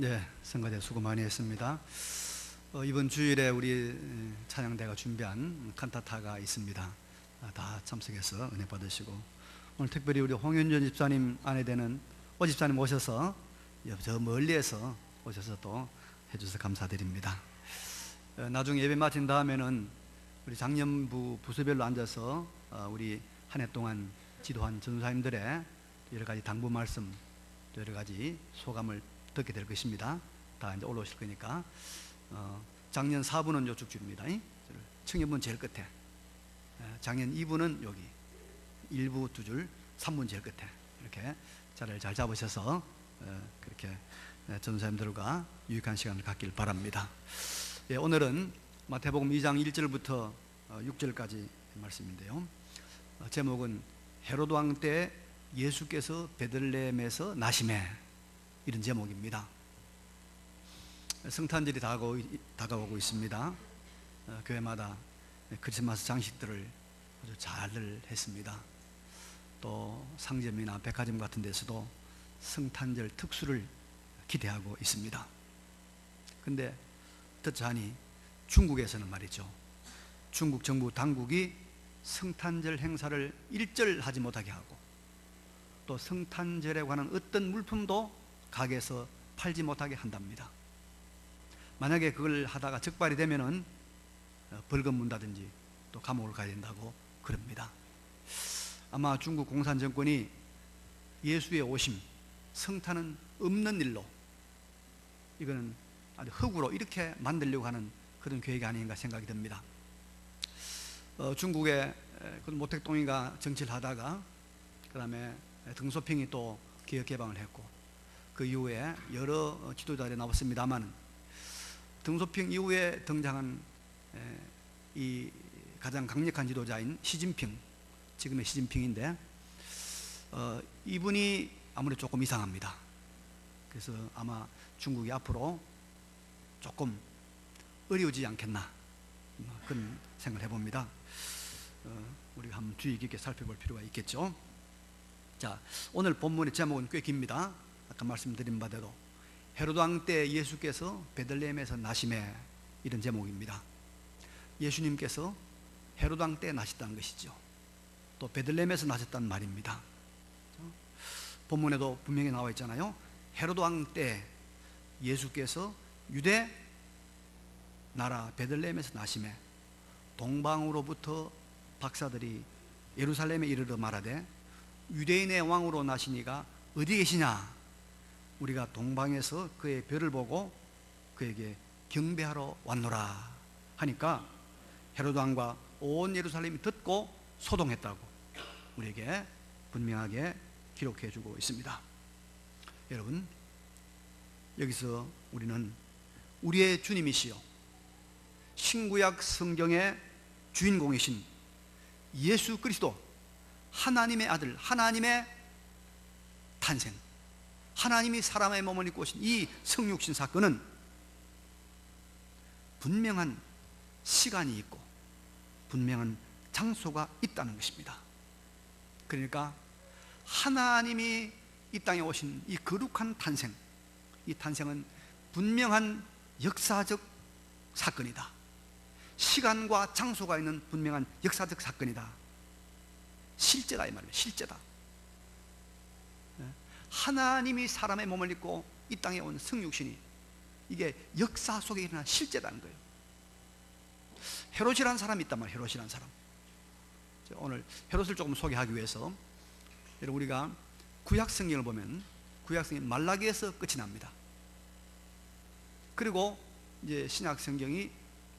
네, 성가대 수고 많이 했습니다. 이번 주일에 우리 찬양대가 준비한 칸타타가 있습니다. 다 참석해서 은혜 받으시고, 오늘 특별히 우리 홍윤전 집사님 아내 되는 오 집사님 오셔서 저 멀리에서 오셔서 또 해주셔서 감사드립니다. 나중에 예배 마친 다음에는 우리 장년부 부서별로 앉아서 우리 한 해 동안 지도한 전사님들의 여러 가지 당부 말씀, 여러 가지 소감을 듣게 될 것입니다. 다 이제 올라오실 거니까. 작년 4부는 요쪽 줄입니다. 청년부는 제일 끝에, 작년 2부는 여기 1부 2줄, 3부는 제일 끝에 이렇게 자리를 잘 잡으셔서 그렇게 전사님들과 유익한 시간을 갖길 바랍니다. 오늘은 마태복음 2장 1절부터 6절까지 말씀인데요, 제목은 헤로드 왕 때 예수께서 베들레헴에서 나심에, 이런 제목입니다. 성탄절이 다가오고 있습니다. 교회마다 크리스마스 장식들을 아주 잘들 했습니다. 또 상점이나 백화점 같은 데서도 성탄절 특수를 기대하고 있습니다. 근데 듣자하니 중국에서는 말이죠, 중국 정부 당국이 성탄절 행사를 일절하지 못하게 하고, 또 성탄절에 관한 어떤 물품도 가게에서 팔지 못하게 한답니다. 만약에 그걸 하다가 적발이 되면은 벌금 문다든지 또 감옥을 가야 된다고 그럽니다. 아마 중국 공산 정권이 예수의 오심, 성탄은 없는 일로, 이거는 아주 흑으로 이렇게 만들려고 하는 그런 계획이 아닌가 생각이 듭니다. 중국의 모택동이가 정치를 하다가 그 다음에 등소평이 또 개혁 개방을 했고, 그 이후에 여러 지도자들이 나왔습니다만, 등소평 이후에 등장한 이 가장 강력한 지도자인 시진핑, 지금의 시진핑인데, 이분이 아무래도 조금 이상합니다. 그래서 아마 중국이 앞으로 조금 어려워지지 않겠나, 그런 생각을 해봅니다. 우리가 한번 주의 깊게 살펴볼 필요가 있겠죠. 자, 오늘 본문의 제목은 꽤 깁니다. 아까 말씀드린 바대로 헤로드 왕 때 예수께서 베들레헴에서 나심에, 이런 제목입니다. 예수님께서 헤로드 왕 때 나셨다는 것이죠. 또 베들레헴에서 나셨다는 말입니다. 본문에도 분명히 나와 있잖아요. 헤로드 왕 때 예수께서 유대 나라 베들레헴에서 나심에, 동방으로부터 박사들이 예루살렘에 이르러 말하되 유대인의 왕으로 나시니가 어디 계시냐? 우리가 동방에서 그의 별을 보고 그에게 경배하러 왔노라 하니까 헤로드 왕과 온 예루살렘이 듣고 소동했다고 우리에게 분명하게 기록해 주고 있습니다. 여러분, 여기서 우리는 우리의 주님이시요 신구약 성경의 주인공이신 예수 그리스도, 하나님의 아들, 하나님의 탄생, 하나님이 사람의 몸을 입고 오신 이 성육신 사건은 분명한 시간이 있고 분명한 장소가 있다는 것입니다. 그러니까 하나님이 이 땅에 오신 이 거룩한 탄생, 이 탄생은 분명한 역사적 사건이다. 시간과 장소가 있는 분명한 역사적 사건이다. 실제다, 이 말입니다. 실제다. 하나님이 사람의 몸을 입고 이 땅에 온 성육신이, 이게 역사 속에 일어난 실제라는 거예요. 헤롯이라는 사람이 있단 말이에요. 헤롯이라는 사람. 오늘 헤롯을 조금 소개하기 위해서, 여러분, 우리가 구약 성경을 보면 구약 성경 말라기에서 끝이 납니다. 그리고 이제 신약 성경이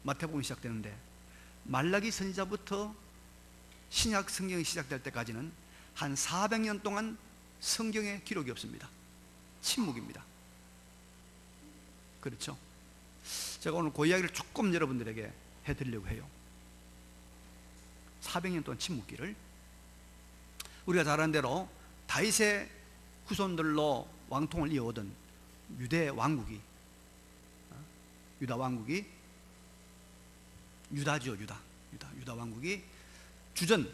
마태복음이 시작되는데, 말라기 선지자부터 신약 성경이 시작될 때까지는 한 400년 동안 성경에 기록이 없습니다. 침묵입니다. 그렇죠? 제가 오늘 그 이야기를 조금 여러분들에게 해드리려고 해요. 400년 동안 침묵기를. 우리가 잘 아는 대로 다윗의 후손들로 왕통을 이어오던 유대 왕국이, 유다 왕국이, 유다죠, 유다 왕국이 주전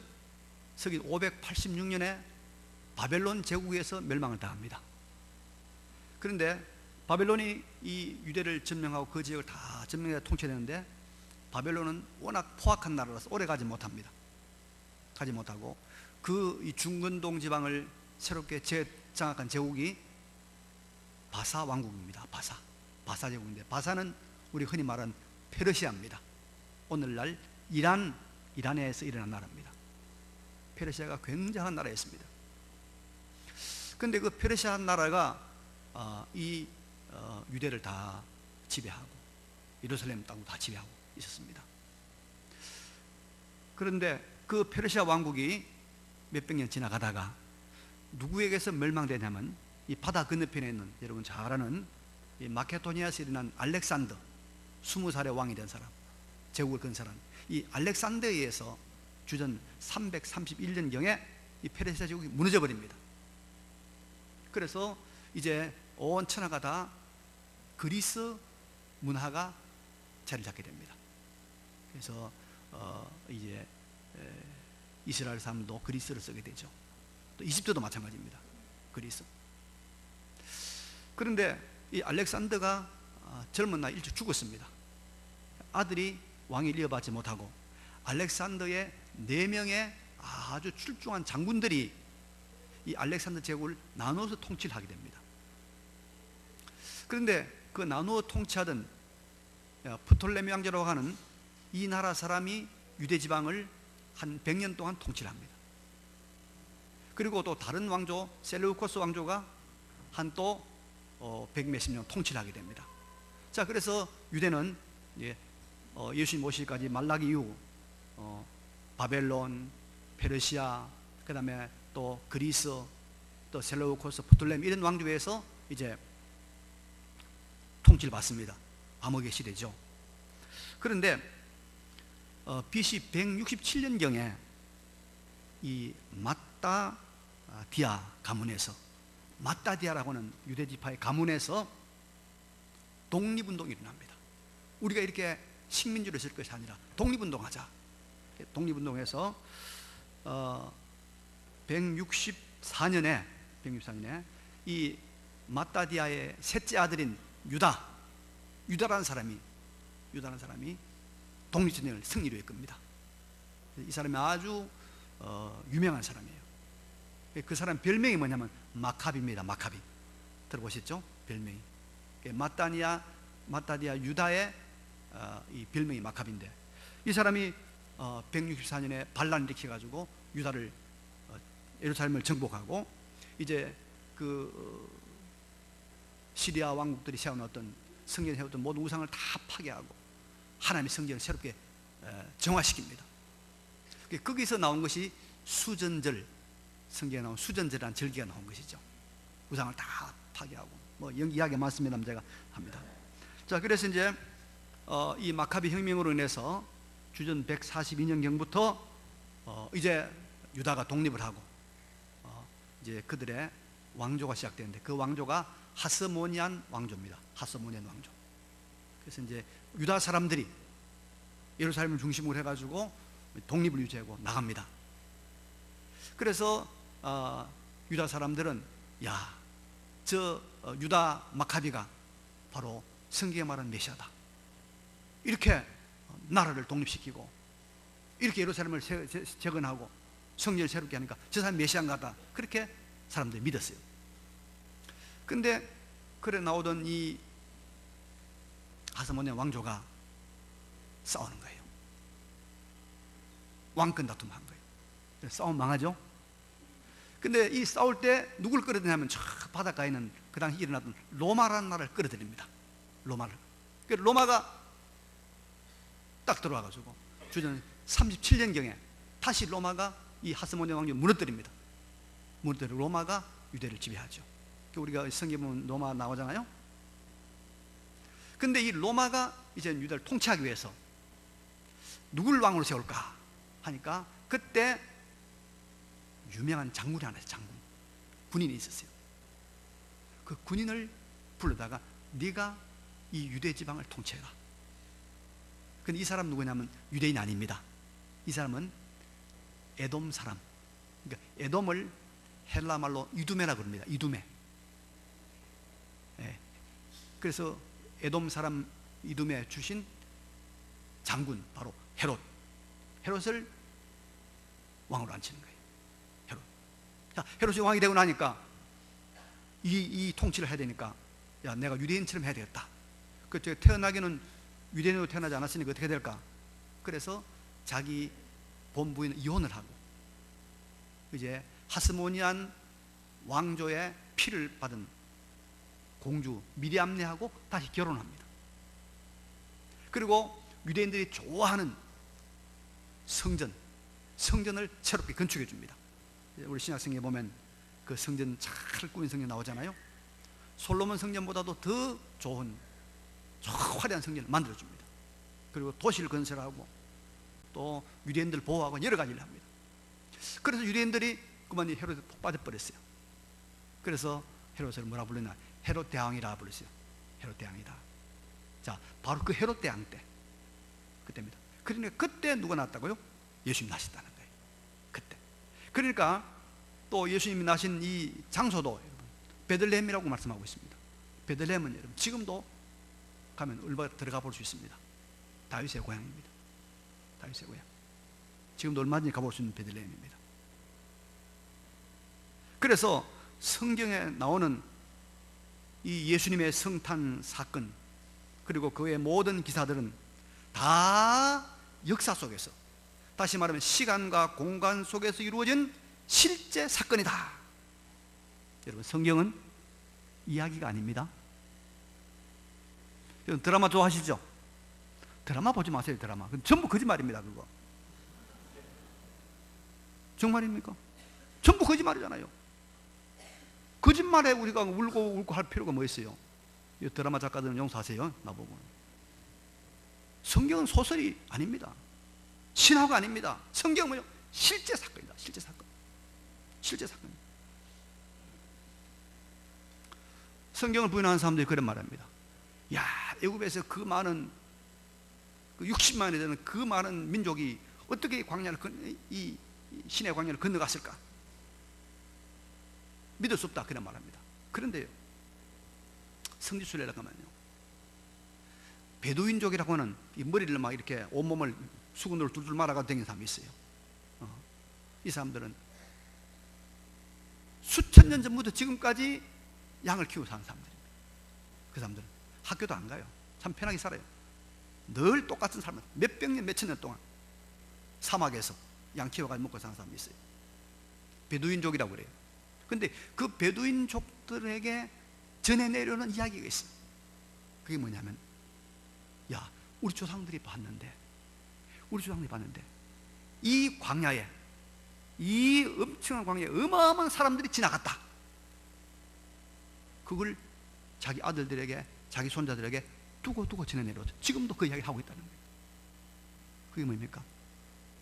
서기 586년에 바벨론 제국에서 멸망을 당합니다. 그런데 바벨론이 이 유대를 점령하고 그 지역을 다 점령해 통치했는데, 바벨론은 워낙 포악한 나라라서 오래 가지 못합니다. 가지 못하고 그 이 중근동 지방을 새롭게 재장악한 제국이 바사 왕국입니다. 바사 제국인데, 바사는 우리 흔히 말하는 페르시아입니다. 오늘날 이란에서 일어난 나라입니다. 페르시아가 굉장한 나라였습니다. 그런데 그 페르시아 나라가 유대를 다 지배하고 예루살렘 땅도 다 지배하고 있었습니다. 그런데 그 페르시아 왕국이 몇백 년 지나가다가 누구에게서 멸망되냐면, 이 바다 건너편에 있는 여러분 잘 아는 이 마케도니아에서 일어난 알렉산더, 20살의 왕이 된 사람, 제국을 건 사람, 이 알렉산더에 의해서 주전 331년경에 이 페르시아 제국이 무너져 버립니다. 그래서 이제 온 천하가 다 그리스 문화가 자리를 잡게 됩니다. 그래서 이제 이스라엘 사람도 그리스를 쓰게 되죠. 또 이집트도 마찬가지입니다. 그리스. 그런데 이 알렉산더가 젊은 나이 일찍 죽었습니다. 아들이 왕위를 이어받지 못하고 알렉산더의 4명의 아주 출중한 장군들이 이 알렉산더 제국을 나누어서 통치를 하게 됩니다. 그런데 그 나누어 통치하던 프톨레미 왕조라고 하는 이 나라 사람이 유대 지방을 한 100년 동안 통치를 합니다. 그리고 또 다른 왕조 셀루코스 왕조가 한 또 100몇십 년 통치를 하게 됩니다. 자, 그래서 유대는 예수님 오시기까지 말라기 이후 바벨론, 페르시아, 그 다음에 또 그리스, 또 셀루코스, 프톨레미 이런 왕조에서 이제 통치를 받습니다. 암흑의 시대죠. 그런데 BC 167년경에 이 마따디아 가문에서, 마따디아라고 하는 유대 지파의 가문에서 독립운동이 일어납니다. 우리가 이렇게 식민지로 있을 것이 아니라 독립운동하자. 독립운동에서 164년에 이 마따디아의 셋째 아들인 유다라는 사람이 독립전쟁을 승리로 이끕니다. 이 사람이 아주 유명한 사람이에요. 그 사람 별명이 뭐냐면 마카비입니다. 마카비 들어보셨죠? 별명이 마따디아 유다의 이 별명이 마카비인데, 이 사람이 164년에 반란을 일으켜가지고 유다를 예루살렘을 정복하고 이제 그 시리아 왕국들이 세워놓았던 성전에 세웠던 모든 우상을 다 파괴하고 하나님의 성전을 새롭게 정화시킵니다. 거기서 나온 것이 수전절, 성경에 나온 수전절이라는 절기가 나온 것이죠. 우상을 다 파괴하고 이야기가 많습니다. 제가 합니다. 자, 그래서 이제 이 마카비 혁명으로 인해서 주전 142년경부터 이제 유다가 독립을 하고 이제 그들의 왕조가 시작되는데, 그 왕조가 하스모니안 왕조입니다. 하스모니안 왕조. 그래서 이제 유다 사람들이 예루살렘을 중심으로 해가지고 독립을 유지하고 나갑니다. 그래서 유다 사람들은 저 유다 마카비가 바로 성경에 말하는 메시아다, 이렇게 나라를 독립시키고 이렇게 예루살렘을 재건하고 성전을 새롭게 하니까 저 사람이 메시아인가다, 그렇게 사람들이 믿었어요. 근데 그래 나오던 이 하스모니안 왕조가 싸우는 거예요. 왕권 다툼을 한 거예요. 싸움 망하죠. 근데 이 싸울 때 누굴 끌어들이냐면 저 바닷가에 있는 그 당시 일어났던 로마라는 나라를 끌어들입니다. 로마가 딱 들어와가지고 주전 37년경에 다시 로마가 이 하스모니안 왕조를 무너뜨립니다. 무너뜨려 로마가 유대를 지배하죠. 우리가 성경 보면 로마 나오잖아요. 근데 이 로마가 이제 유대를 통치하기 위해서 누굴 왕으로 세울까 하니까, 그때 유명한 장군이 하나 있어요. 군인이 있었어요. 그 군인을 불러다가 네가 이 유대 지방을 통치해라. 근데 이 사람 누구냐면 유대인이 아닙니다. 이 사람은 에돔 사람. 그러니까 에돔을 헬라 말로 이두메라 그럽니다. 이두메. 그래서 에돔 사람 이둠에 주신 장군 바로 헤롯을 왕으로 앉히는 거예요. 헤롯. 자, 헤롯이 왕이 되고 나니까 이 통치를 해야 되니까, 야, 내가 유대인처럼 해야 되겠다. 그때 태어나기는 유대인으로 태어나지 않았으니까 어떻게 될까? 그래서 자기 본부인 이혼을 하고 이제 하스모니안 왕조의 피를 받은 공주 미리암네하고 다시 결혼합니다. 그리고 유대인들이 좋아하는 성전을 새롭게 건축해 줍니다. 우리 신약성경에 보면 그 성전 잘 꾸민 성전 나오잖아요. 솔로몬 성전보다도 더 좋은 화려한 성전을 만들어 줍니다. 그리고 도시를 건설하고 또 유대인들 보호하고 여러 가지를 합니다. 그래서 유대인들이 그만 헤롯에 푹 빠져버렸어요. 그래서 헤롯을 뭐라 불렀나? 헤롯 대왕이라 불렀어요. 헤롯 대왕이다. 자, 바로 그 헤롯 대왕 때, 그때입니다. 그러니까 그때 누가 낳았다고요? 예수님 나셨다는 거예요. 그때. 그러니까 또 예수님이 나신 이 장소도 여러분 베들레헴이라고 말씀하고 있습니다. 베들레헴은 여러분 지금도 가면 얼마 들어가 볼 수 있습니다. 다윗의 고향입니다. 다윗의 고향. 지금도 얼마든지 가볼 수 있는 베들레헴입니다. 그래서 성경에 나오는 이 예수님의 성탄 사건, 그리고 그의 모든 기사들은 다 역사 속에서, 다시 말하면 시간과 공간 속에서 이루어진 실제 사건이다. 여러분, 성경은 이야기가 아닙니다. 여러분, 드라마 좋아하시죠? 드라마 보지 마세요. 드라마 그건 전부 거짓말입니다. 그거 정말입니까? 전부 거짓말이잖아요. 거짓말에 우리가 울고 할 필요가 뭐 있어요? 이 드라마 작가들은 용서하세요, 나보고. 성경은 소설이 아닙니다. 신화가 아닙니다. 성경은 뭐요? 실제 사건이다. 실제 사건. 실제 사건. 성경을 부인하는 사람들이 그런 말합니다. 야, 애굽에서 그 많은 60만이 되는 그 많은 민족이 어떻게 이 신의 광야를 건너갔을까? 믿을 수 없다, 그런 말합니다. 그런데요, 성지순례를 가면요, 베두인족이라고 하는 이 머리를 막 이렇게 온몸을 수건으로 둘둘 말아가지고 다니는 사람이 있어요. 이 사람들은 수천 년 전부터 지금까지 양을 키우고 사는 사람들입니다. 그 사람들은 학교도 안 가요. 참 편하게 살아요. 늘 똑같은 삶을 몇백 년, 몇천 년 동안 사막에서 양 키워가지고 먹고 사는 사람이 있어요. 베두인족이라고 그래요. 근데 그 베두인족들에게 전해 내려오는 이야기가 있어요. 그게 뭐냐면, 야, 우리 조상들이 봤는데 이 광야에, 이 엄청난 광야에 어마어마한 사람들이 지나갔다. 그걸 자기 아들들에게, 자기 손자들에게 두고 전해 내려오죠. 지금도 그 이야기를 하고 있다는 거예요. 그게 뭡니까?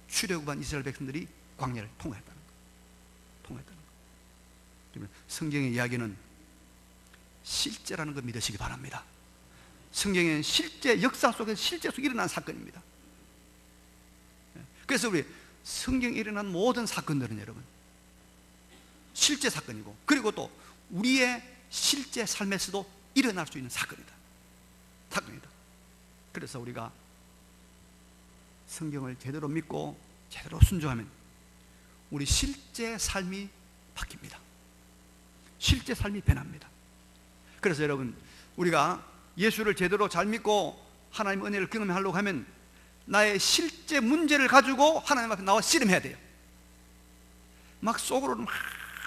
출애굽한 이스라엘 백성들이 광야를 통과했다는 거예요. 그러면 성경의 이야기는 실제라는 걸 믿으시기 바랍니다. 성경은 실제 역사 속에서 실제 속에 일어난 사건입니다. 그래서 우리 성경에 일어난 모든 사건들은 여러분 실제 사건이고, 그리고 또 우리의 실제 삶에서도 일어날 수 있는 사건이다. 그래서 우리가 성경을 제대로 믿고 제대로 순종하면 우리 실제 삶이 바뀝니다. 실제 삶이 변합니다. 그래서 여러분, 우리가 예수를 제대로 잘 믿고 하나님 은혜를 경험하려고 하면 나의 실제 문제를 가지고 하나님 앞에 나와 씨름해야 돼요. 막 속으로는 막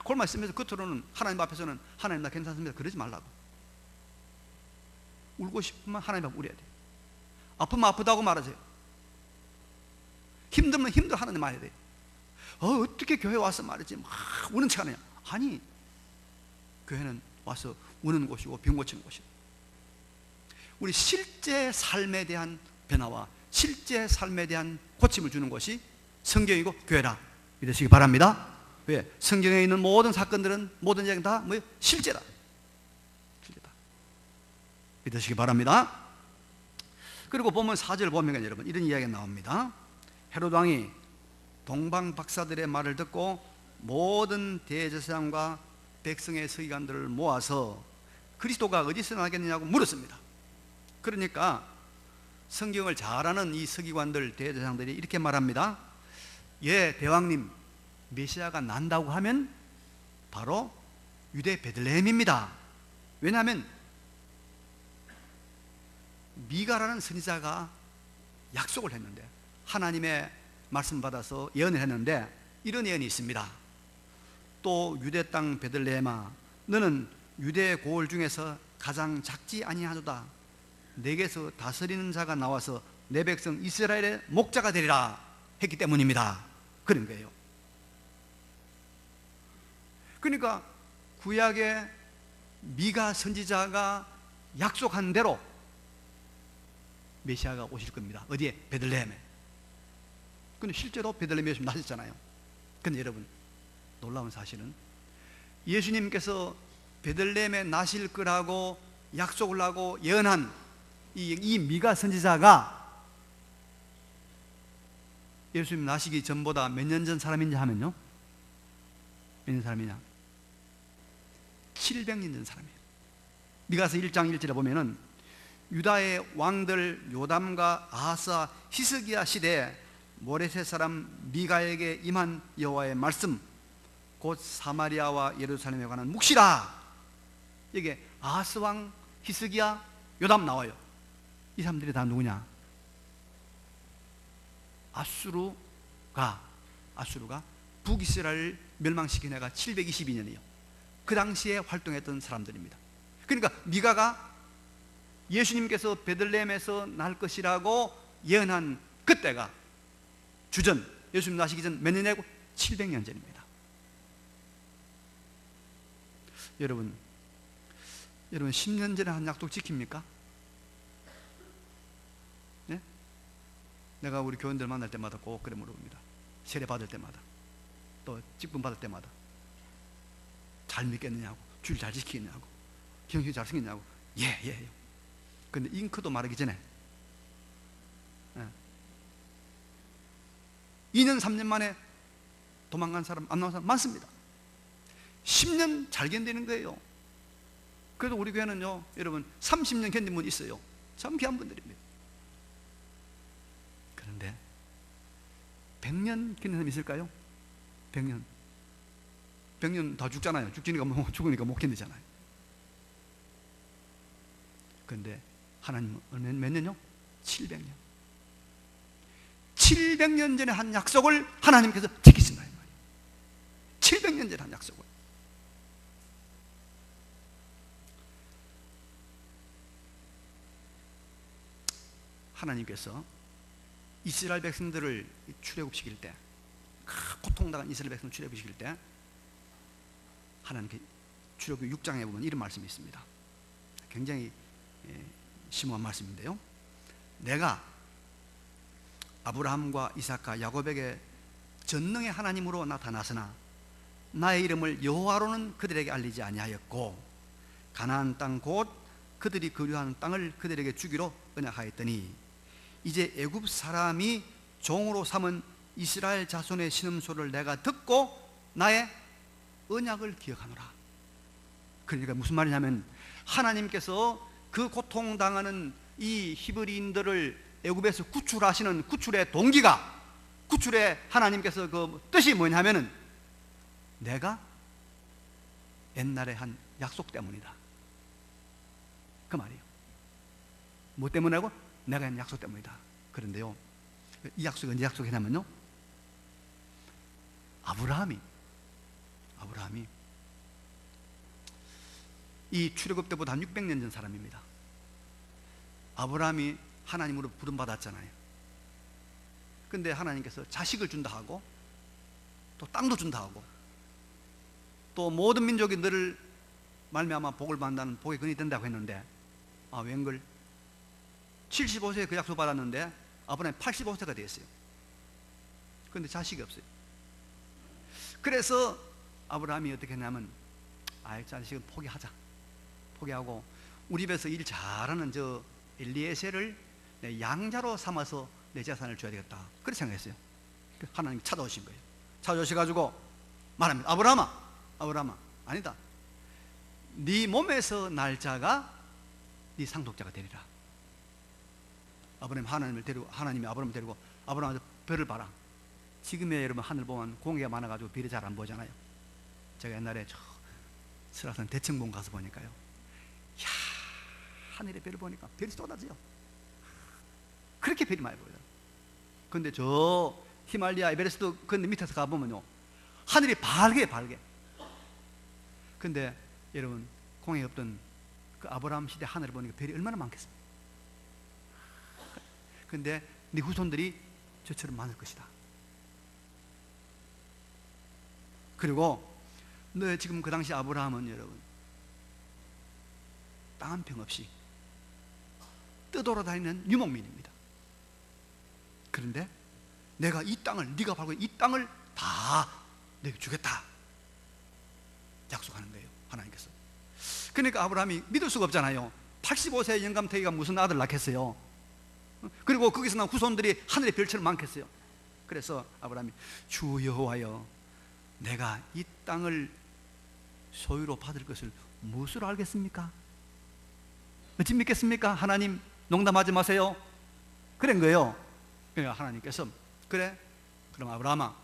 골마 있으면서 겉으로는 하나님 앞에서는 하나님 나 괜찮습니다 그러지 말라고. 울고 싶으면 하나님 앞에 울어야 돼요. 아프면 아프다고 말하세요. 힘들면 힘들어 하나님 말해야 돼요. 어떻게 교회 와서 말이지 막 우는 척 하느냐. 아니, 교회는 와서 우는 곳이고 병 고치는 곳이에요. 우리 실제 삶에 대한 변화와 실제 삶에 대한 고침을 주는 것이 성경이고 교회라 믿으시기 바랍니다. 왜? 성경에 있는 모든 사건들은, 모든 이야기는 다 뭐예요? 실제다. 믿으시기 바랍니다. 그리고 보면 4절 보면 여러분 이런 이야기가 나옵니다. 헤롯 왕이 동방 박사들의 말을 듣고 모든 대제사장과 백성의 서기관들을 모아서 그리스도가 어디서 나겠느냐고 물었습니다. 그러니까 성경을 잘 아는 이 서기관들, 대제사장들이 이렇게 말합니다. 예, 대왕님, 메시아가 난다고 하면 바로 유대 베들레헴입니다. 왜냐하면 미가라는 선지자가 약속을 했는데, 하나님의 말씀 받아서 예언을 했는데 이런 예언이 있습니다. 또 유대 땅 베들레헴아, 너는 유대 고을 중에서 가장 작지 아니하도다. 내게서 다스리는 자가 나와서 내 백성 이스라엘의 목자가 되리라 했기 때문입니다. 그런 거예요. 그러니까 구약의 미가 선지자가 약속한 대로 메시아가 오실 겁니다. 어디에? 베들레헴에. 근데 실제로 베들레헴에 예수님 나셨잖아요. 근데 여러분, 놀라운 사실은 예수님께서 베들레헴에 나실 거라고 약속을 하고 예언한 이 미가 선지자가 예수님 나시기 전보다 몇 년 전 사람인지 하면요, 몇 년 사람이냐? 700년 전 사람이에요. 미가서 1장 1절에 보면은 유다의 왕들 요담과 아하스, 히스기야 시대에 모레셋 사람 미가에게 임한 여호와의 말씀, 곧 사마리아와 예루살렘에 관한 묵시라. 이게 아하스 왕, 히스기야, 요담 나와요. 이 사람들이 다 누구냐? 아수르가 북이스라엘 멸망시킨 해가 722년이에요. 그 당시에 활동했던 사람들입니다. 그러니까 미가가 예수님께서 베들레헴에서 날 것이라고 예언한 그때가 주전, 예수님 나시기 전 몇 년이고? 700년 전입니다. 여러분 10년 전에 한 약속 지킵니까? 네? 내가 우리 교인들 만날 때마다 꼭 그래 물어봅니다. 세례 받을 때마다, 또 직분 받을 때마다 잘 믿겠느냐고, 주일 잘 지키느냐고, 경식 잘 생겼냐고. 예. 근데 잉크도 마르기 전에 2년 3년 만에 도망간 사람, 안 나온 사람 많습니다. 10년 잘 견디는 거예요. 그래도 우리 교회는요, 여러분 30년 견딘 분 있어요. 참 귀한 분들입니다. 그런데 100년 견디는 사람 있을까요? 100년 다 죽잖아요. 죽으니까 못 견디잖아요. 그런데 하나님은 몇 년요? 700년. 700년 전에 한 약속을 하나님께서 지키신다 이 말이에요. 700년 전에 한 약속을. 하나님께서 이스라엘 백성들을 출애굽시킬 때, 고통당한 이스라엘 백성을 출애굽시킬 때, 하나님께 출애굽 6장에 보면 이런 말씀이 있습니다. 굉장히 심오한 말씀인데요, 내가 아브라함과 이삭과 야곱에게 전능의 하나님으로 나타나서나 나의 이름을 여호와로는 그들에게 알리지 아니하였고 가나안 땅 곧 그들이 거류하는 땅을 그들에게 주기로 언약하였더니 이제 애굽 사람이 종으로 삼은 이스라엘 자손의 신음소리를 내가 듣고 나의 언약을 기억하노라. 그러니까 무슨 말이냐면, 하나님께서 그 고통당하는 이 히브리인들을 애굽에서 구출하시는 구출의 동기가, 구출의 하나님께서 그 뜻이 뭐냐면은 내가 옛날에 한 약속 때문이다, 그 말이에요. 뭐 때문이라고? 내가 한 약속 때문이다. 그런데요, 이 약속이 언제 약속했냐면요, 아브라함이 이 출애굽 때보다 한 600년 전 사람입니다. 아브라함이 하나님으로 부름받았잖아요. 근데 하나님께서 자식을 준다 하고 또 땅도 준다 하고 또 모든 민족이 너를 말미암아 복을 받는다는 복의 근이 된다고 했는데, 웬걸 75세에 그 약속 받았는데 아브라함이 85세가 됐어요. 그런데 자식이 없어요. 그래서 아브라함이 어떻게 했냐면, 자식은 포기하고 우리 집에서 일 잘하는 저 엘리에셀을 내 양자로 삼아서 내 재산을 줘야 되겠다, 그렇게 생각했어요. 하나님이 찾아오신 거예요. 찾아오셔가지고 말합니다. 아브라함아, 아니다, 네 몸에서 날 자가 네 상속자가 되리라. 하나님이 아브라함을 데리고 아브라함한테 별을 봐라. 지금의 여러분 하늘 보면 공기가 많아가지고 별이 잘 안 보잖아요. 제가 옛날에 저 설악산 대청봉 가서 보니까요, 이야, 하늘에 별을 보니까 별이 쏟아져요. 그렇게 별이 많이 보여요. 근데 저 히말리아 에베레스트 근데 밑에서 가보면요, 하늘이 밝게. 근데 여러분, 공에 없던 그 아브라함 시대 하늘을 보니까 별이 얼마나 많겠습니까? 근데 네 후손들이 저처럼 많을 것이다. 그리고 너 지금 그 당시 아브라함은 여러분 땅 한 평 없이 떠돌아다니는 유목민입니다. 그런데 내가 이 땅을, 네가 밟고 이 땅을 다 내게 주겠다 약속하는 거예요, 하나님께서. 그러니까 아브라함이 믿을 수가 없잖아요. 85세 영감태기가 무슨 아들 낳겠어요? 그리고 거기서 난 후손들이 하늘의 별처럼 많겠어요. 그래서 아브라함이 주 여호와여, 내가 이 땅을 소유로 받을 것을 무엇으로 알겠습니까? 어찌 믿겠습니까? 하나님, 농담하지 마세요. 그런 거예요. 그러니까 하나님께서 그래, 그럼 아브라함아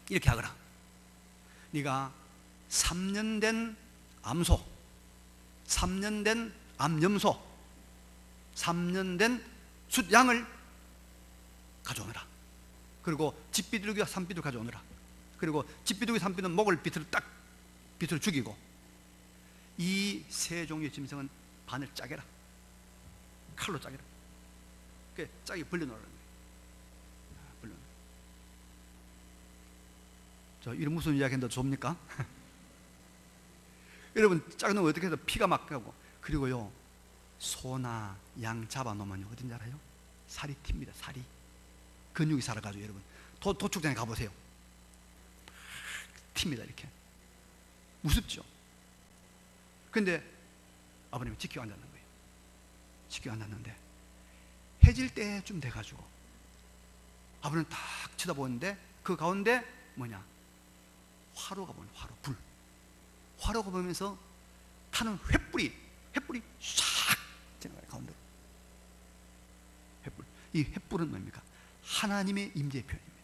이렇게 하거라. 네가 3년 된 암소, 3년 된 암염소, 3년 된 숫양을 가져오너라. 그리고 집비둘기와 산비둘 가져오너라. 그리고 집비둘기 산비둘은 목을 비틀어 죽이고, 이 세 종류의 짐승은 반을 짜게라. 칼로 짜게라. 그 짜게 벌려놓으라는 거예요. 벌려놓으라. 저 이런 무슨 이야기인데 좋습니까? 여러분, 짜게 놓으면 어떻게 해서 피가 막 가고, 그리고요 소나 양 잡아놓으면 어딘지 알아요? 살이 튑니다. 살이, 근육이 살아가지고 여러분 도축장에 가보세요. 튑니다. 이렇게 무섭죠. 근데 아버님이 지키고 앉았는 거예요. 지키고 앉았는데 해질 때쯤 돼가지고 아버님 딱 쳐다보는데 그 가운데 뭐냐, 화로가 보는, 불. 화로가 보면서 타는 횃불이 샥 지나가요, 가운데로. 횃불. 이 횃불은 뭡니까? 하나님의 임재의 표현입니다.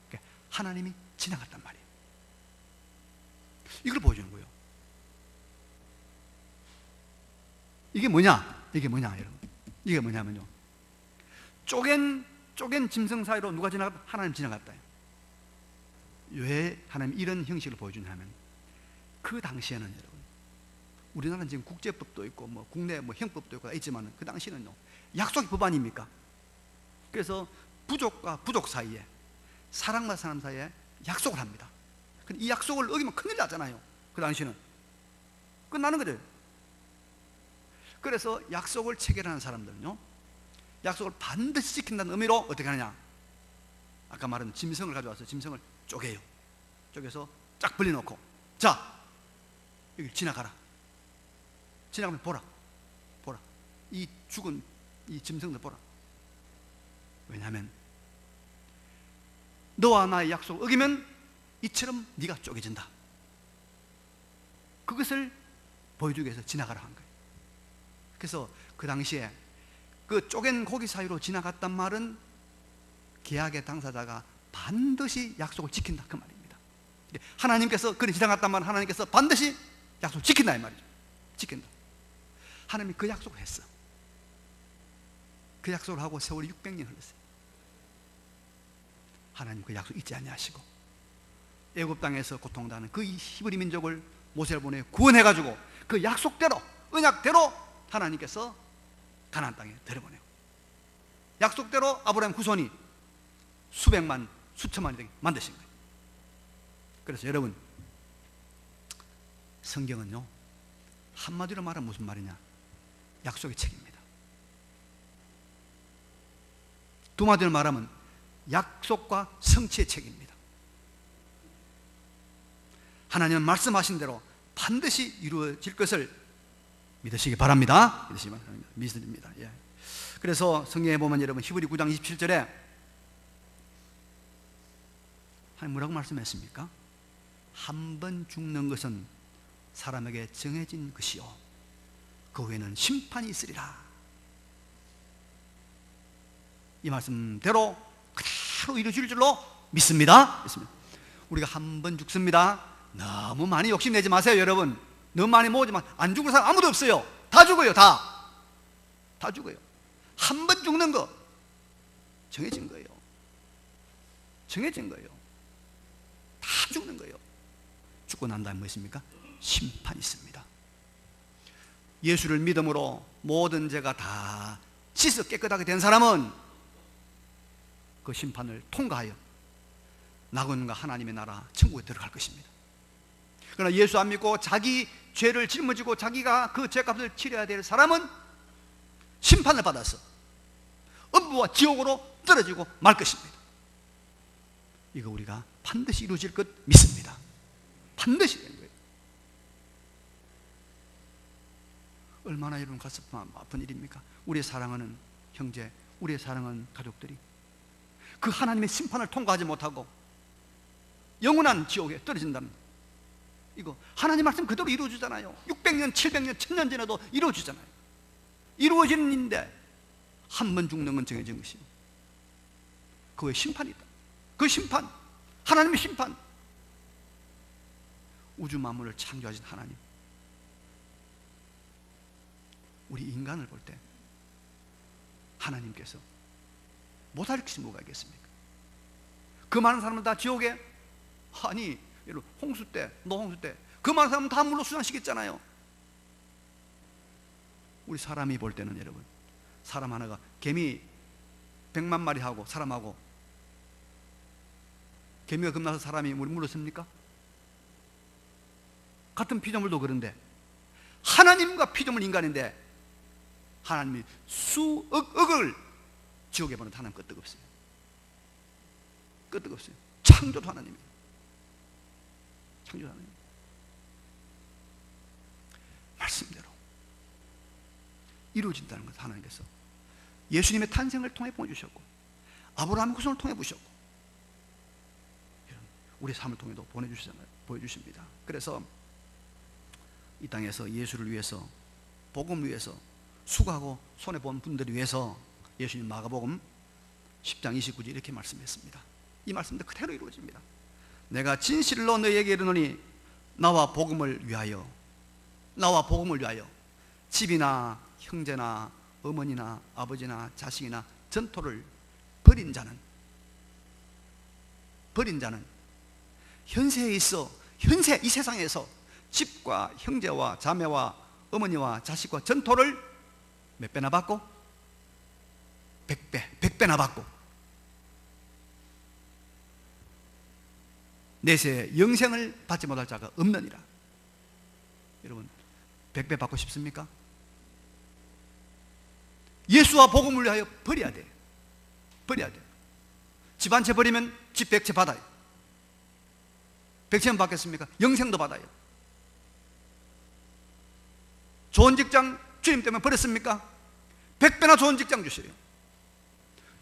그러니까 하나님이 지나갔단 말이에요. 이걸 보여주는 거예요. 이게 뭐냐, 여러분? 이게 뭐냐면요, 쪼갠 짐승 사이로 누가 지나갔다? 하나님 지나갔다. 왜 하나님 이런 형식을 보여주냐면, 그 당시에는 여러분, 우리나라는 지금 국제법도 있고 뭐 국내 뭐 형법도 있고 있지만, 그 당시에는요 약속의 법 아닙니까? 그래서 부족과 부족 사이에, 사람과 사람 사이에 약속을 합니다. 근데 이 약속을 어기면 큰일 나잖아요. 그 당시에는 끝나는 거죠. 그래서 약속을 체결하는 사람들은요, 약속을 반드시 지킨다는 의미로 어떻게 하느냐, 아까 말한 짐승을 가져와서 짐승을 쪼개요. 쪼개서 쫙 벌려놓고, 자, 여기 지나가라. 지나가면 보라. 이 죽은 이 짐승들 보라. 왜냐하면 너와 나의 약속을 어기면 이처럼 네가 쪼개진다. 그것을 보여주기 위해서 지나가라 한 거예요. 그래서 그 당시에 그 쪼갠 고기 사이로 지나갔단 말은 계약의 당사자가 반드시 약속을 지킨다, 그 말입니다. 하나님께서 그리 지나갔단 말은 하나님께서 반드시 약속을 지킨다, 이 말이죠. 지킨다. 하나님이 그 약속을 했어. 그 약속을 하고 세월이 600년 흘렀어요. 하나님 그 약속 잊지 아니하시고 애굽 땅에서 고통당하는 그 히브리 민족을 모세를 보내 구원해가지고 그 약속대로, 언약대로 하나님께서 가나안 땅에 데려보내고, 약속대로 아브라함 후손이 수백만, 수천만이 되게 만드신 거예요. 그래서 여러분, 성경은요 한마디로 말하면 무슨 말이냐, 약속의 책입니다. 두 마디로 말하면 약속과 성취의 책입니다. 하나님은 말씀하신 대로 반드시 이루어질 것을 믿으시기 바랍니다. 믿습니다. 예. 그래서 성경에 보면 여러분 히브리 9장 27절에 하나님 뭐라고 말씀했습니까? 한 번 죽는 것은 사람에게 정해진 것이요 그 후에는 심판이 있으리라. 이 말씀대로 그대로 이루어질 줄로 믿습니다. 우리가 한 번 죽습니다. 너무 많이 욕심내지 마세요. 여러분 너무 많이 모으지만 안 죽을 사람 아무도 없어요. 다 죽어요. 다 죽어요. 한 번 죽는 거 정해진 거예요. 정해진 거예요. 다 죽는 거예요. 죽고 난 다음에 무엇입니까? 심판이 있습니다. 예수를 믿음으로 모든 죄가 다 씻어 깨끗하게 된 사람은 그 심판을 통과하여 낙원과 하나님의 나라 천국에 들어갈 것입니다. 그러나 예수 안 믿고 자기 죄를 짊어지고 자기가 그 죄값을 치러야 될 사람은 심판을 받아서 음부와 지옥으로 떨어지고 말 것입니다. 이거 우리가 반드시 이루어질 것 믿습니다. 반드시 된 거예요. 얼마나 여러분 가슴 아픈 일입니까? 우리의 사랑하는 형제, 우리의 사랑하는 가족들이 그 하나님의 심판을 통과하지 못하고 영원한 지옥에 떨어진다는, 이거 하나님 말씀 그대로 이루어지잖아요. 600년, 700년, 1000년 전에도 이루어지잖아요. 이루어지는 일인데 한 번 죽는 건 정해진 것이요 그의 심판이다. 그 심판, 하나님의 심판. 우주 만물을 창조하신 하나님, 우리 인간을 볼 때 하나님께서 못할 것이 뭐가 있겠습니까? 그 많은 사람은 다 지옥에, 아니 여러분 홍수 때, 노홍수 때 그 많은 사람은 다 물로 수장시켰잖아요. 우리 사람이 볼 때는 여러분, 사람 하나가 개미 100만 마리 하고 사람하고, 개미가 겁나서 사람이 물을 씁니까? 같은 피조물도 그런데 하나님과 피조물 인간인데 하나님이 수억을 지옥에 보내도 하나님 끄떡없어요. 끄떡없어요. 창조도 하나님이에요. 창조도 하나님. 말씀대로 이루어진다는 것. 하나님께서 예수님의 탄생을 통해 보여주셨고 아브라함의 후손을 통해 보셨고 우리 삶을 통해도 보내주시잖아요. 보여주십니다. 그래서 이 땅에서 예수를 위해서, 복음을 위해서 수고하고 손해본 분들을 위해서 예수님 마가복음 10장 29절 이렇게 말씀했습니다. 이 말씀도 그대로 이루어집니다. 내가 진실로 너희에게 이르노니 나와 복음을 위하여, 나와 복음을 위하여 집이나 형제나 어머니나 아버지나 자식이나 전토를 버린 자는 현세에 있어, 현세 이 세상에서 집과 형제와 자매와 어머니와 자식과 전토를 몇 배나 받고? 100배나 받고 내세 영생을 받지 못할 자가 없느니라. 여러분 100배 받고 싶습니까? 예수와 복음을 위하여 버려야 돼. 버려야 돼. 집 한 채 버리면 집 100채 받아요. 100채만 받겠습니까? 영생도 받아요. 좋은 직장 주님 때문에 버렸습니까? 100배나 좋은 직장 주셔요.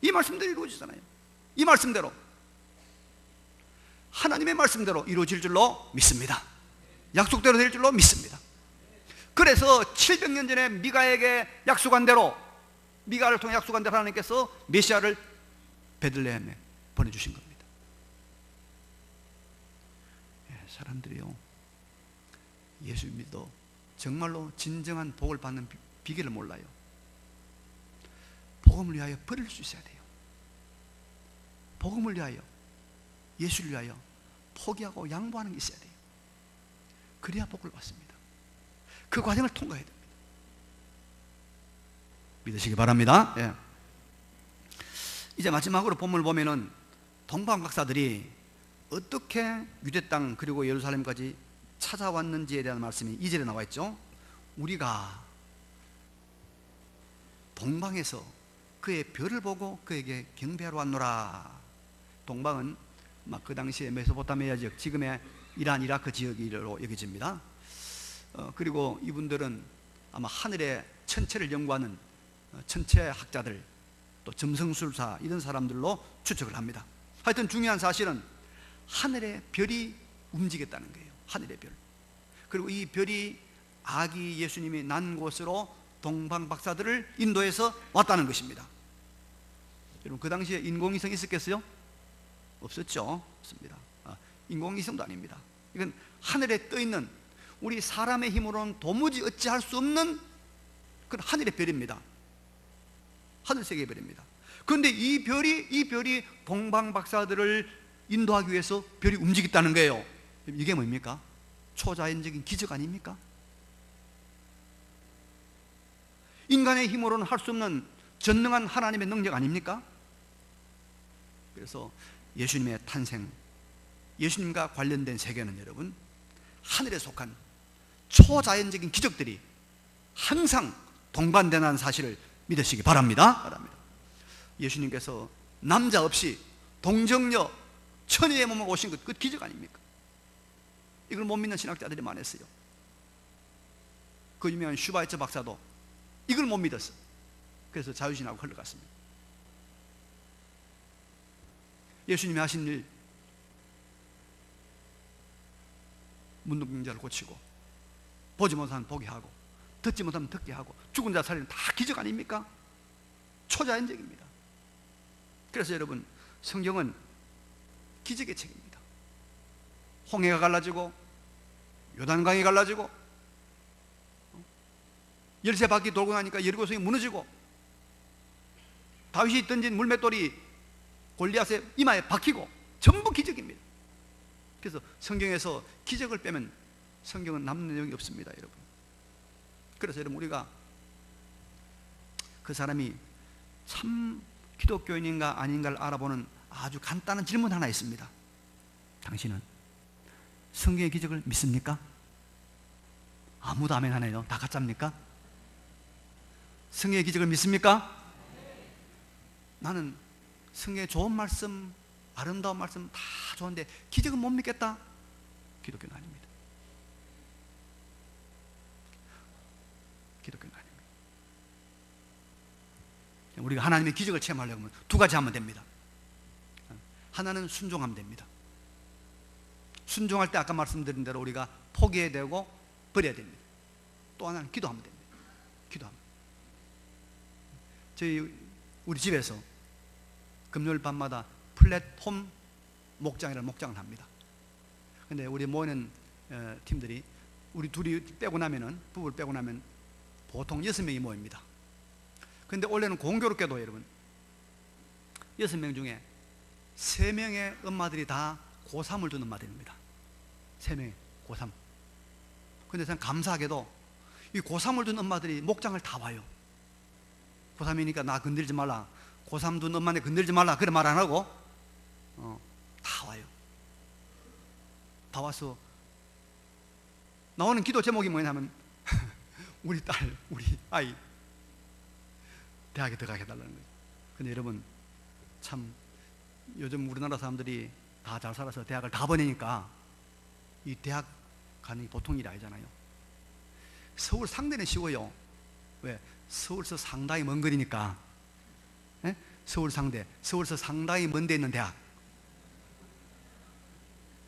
이 말씀대로 이루어지잖아요. 이 말씀대로, 하나님의 말씀대로 이루어질 줄로 믿습니다. 약속대로 될 줄로 믿습니다. 그래서 700년 전에 미가에게 약속한 대로, 미가를 통해 약속한 대로 하나님께서 메시아를 베들레헴에 보내주신 겁니다. 사람들이요, 예수 믿어 정말로 진정한 복을 받는 비결을 몰라요. 복음을 위하여 버릴 수 있어야 돼요. 복음을 위하여, 예수를 위하여 포기하고 양보하는 게 있어야 돼요. 그래야 복을 받습니다. 그 과정을 통과해야 됩니다. 믿으시기 바랍니다. 예. 이제 마지막으로 본문을 보면은 동방박사들이 어떻게 유대 땅 그리고 예루살렘까지 찾아왔는지에 대한 말씀이 2절에 나와 있죠. 우리가 동방에서 그의 별을 보고 그에게 경배하러 왔노라. 동방은 막 그 당시에 메소포타미아 지역, 지금의 이란, 이라크 지역으로 여겨집니다. 그리고 이분들은 아마 하늘의 천체를 연구하는 천체학자들, 또 점성술사 이런 사람들로 추측을 합니다. 하여튼 중요한 사실은 하늘의 별이 움직였다는 거예요. 하늘의 별. 그리고 이 별이 아기 예수님이 난 곳으로 동방 박사들을 인도해서 왔다는 것입니다. 여러분, 그 당시에 인공위성이 있었겠어요? 없었죠. 없습니다. 인공위성도 아닙니다. 이건 하늘에 떠 있는, 우리 사람의 힘으로는 도무지 어찌할 수 없는 그런 하늘의 별입니다. 하늘세계의 별입니다. 그런데 이 별이 동방 박사들을 인도하기 위해서 별이 움직였다는 거예요. 이게 뭡니까? 초자연적인 기적 아닙니까? 인간의 힘으로는 할 수 없는 전능한 하나님의 능력 아닙니까? 그래서 예수님의 탄생, 예수님과 관련된 세계는 여러분, 하늘에 속한 초자연적인 기적들이 항상 동반된다는 사실을 믿으시기 바랍니다. 예수님께서 남자 없이 동정녀 처녀의 몸을 오신 것, 그 기적 아닙니까? 이걸 못 믿는 신학자들이 많았어요. 그 유명한 슈바이처 박사도 이걸 못 믿었어. 그래서 자유신학으로 흘러갔습니다. 예수님이 하신 일, 문둥병자를 고치고, 보지 못하면 보게 하고, 듣지 못하면 듣게 하고, 죽은 자 살리는, 다 기적 아닙니까? 초자연적입니다. 그래서 여러분, 성경은 기적의 책입니다. 홍해가 갈라지고, 요단강이 갈라지고, 열세 바퀴 돌고 나니까 여리고성이 무너지고, 다윗이 던진 물맷돌이 골리앗의 이마에 박히고, 전부 기적입니다. 그래서 성경에서 기적을 빼면 성경은 남는 내용이 없습니다, 여러분. 그래서 여러분, 우리가 그 사람이 참 기독교인인가 아닌가를 알아보는 아주 간단한 질문 하나 있습니다. 당신은 성경의 기적을 믿습니까? 아무도 아멘 하네요. 다 가짜입니까? 성경의 기적을 믿습니까? 나는 성경의 좋은 말씀, 아름다운 말씀 다 좋은데 기적은 못 믿겠다? 기독교는 아닙니다. 기독교는 아닙니다. 우리가 하나님의 기적을 체험하려고 하면 두 가지 하면 됩니다. 하나는 순종하면 됩니다. 순종할 때 아까 말씀드린 대로 우리가 포기해야 되고 버려야 됩니다. 또 하나는 기도하면 됩니다. 기도하면. 우리 집에서 금요일 밤마다 플랫홈 목장이라는 목장을 합니다. 근데 우리 모이는 팀들이, 우리 둘이 빼고 나면은, 부부를 빼고 나면 보통 6명이 모입니다. 근데 원래는 공교롭게도 여러분, 6명 중에 3명의 엄마들이 다 고3을 둔 엄마들입니다. 3명의 고3. 근데 참 감사하게도 이 고3을 둔 엄마들이 목장을 다 와요. 고3이니까 나 건들지 말라, 고3 둔 엄마네 건들지 말라, 그런 말 안 하고 다 와요. 다 와서 나오는 기도 제목이 뭐냐면 우리 딸, 우리 아이 대학에 들어가게 해달라는 거예요. 근데 여러분, 참 요즘 우리나라 사람들이 다 잘 살아서 대학을 다 보내니까 이 대학 가는 게 보통 일이 아니잖아요. 서울 상대는 쉬워요. 왜? 서울서 상당히 먼 거리니까. 에? 서울 상대, 서울서 상당히 먼 데 있는 대학,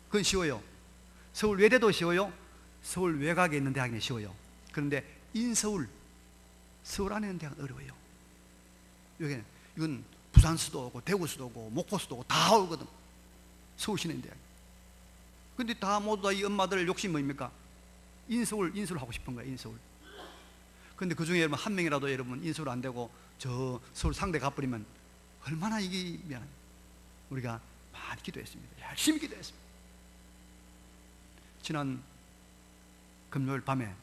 그건 쉬워요. 서울 외대도 쉬워요. 서울 외곽에 있는 대학이 쉬워요. 그런데 인서울, 서울 안에 있는 대학은 어려워요. 이건 부산수도 오고 대구수도 오고 목포수도 오고 다 오거든. 서울 시내 대학. 근데 다 모두 다 이 엄마들 욕심이 뭡니까? 인서울 하고 싶은 거야, 인서울. 근데 그 중에 여러분 한 명이라도 여러분 인서울 안 되고 저 서울 상대 가버리면 얼마나 이게 미안해요. 우리가 많이 기도했습니다. 열심히 기도했습니다. 지난 금요일 밤에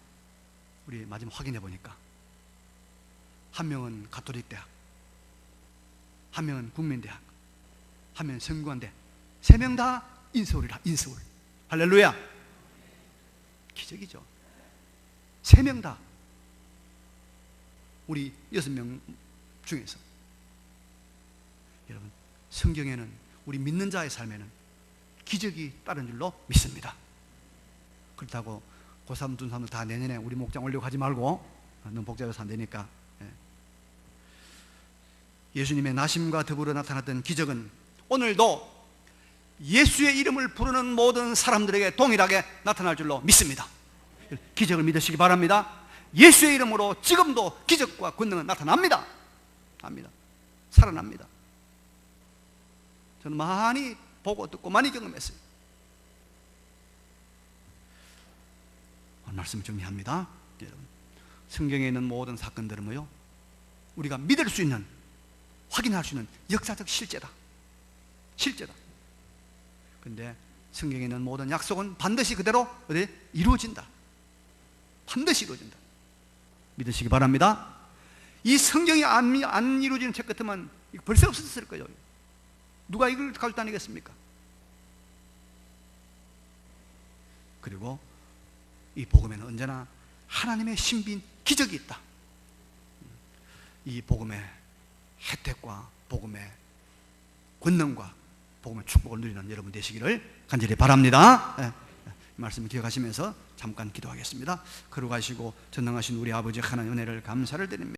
우리 마지막 확인해 보니까 한 명은 가톨릭 대학, 한 명은 국민대학, 한 명은 성균관대, 3명 다 인서울이라. 인서울. 할렐루야. 기적이죠. 3명 다 우리 6명 중에서. 여러분, 성경에는 우리 믿는 자의 삶에는 기적이 따른 줄로 믿습니다. 그렇다고 고3, 둔3을 다 내년에 우리 목장 오려고 하지 말고, 너무 복잡해서 안 되니까. 예수님의 나심과 더불어 나타났던 기적은 오늘도 예수의 이름을 부르는 모든 사람들에게 동일하게 나타날 줄로 믿습니다. 기적을 믿으시기 바랍니다. 예수의 이름으로 지금도 기적과 권능은 나타납니다. 합니다. 살아납니다. 저는 많이 보고 듣고 많이 경험했어요. 말씀 정리합니다. 여러분, 성경에 있는 모든 사건들은 뭐요? 우리가 믿을 수 있는, 확인할 수 있는 역사적 실제다. 실제다. 그런데 성경에 있는 모든 약속은 반드시 그대로 이루어진다. 반드시 이루어진다. 믿으시기 바랍니다. 이 성경이 안 이루어지는 책 같으면 벌써 없었을 거예요. 누가 이걸 가지고 다니겠습니까? 그리고 이 복음에는 언제나 하나님의 신비인 기적이 있다. 이 복음의 혜택과 복음의 권능과 복음의 축복을 누리는 여러분 되시기를 간절히 바랍니다. 이 말씀을 기억하시면서 잠깐 기도하겠습니다. 걸어가시고 전능하신 우리 아버지 하나님 은혜를 감사를 드립니다.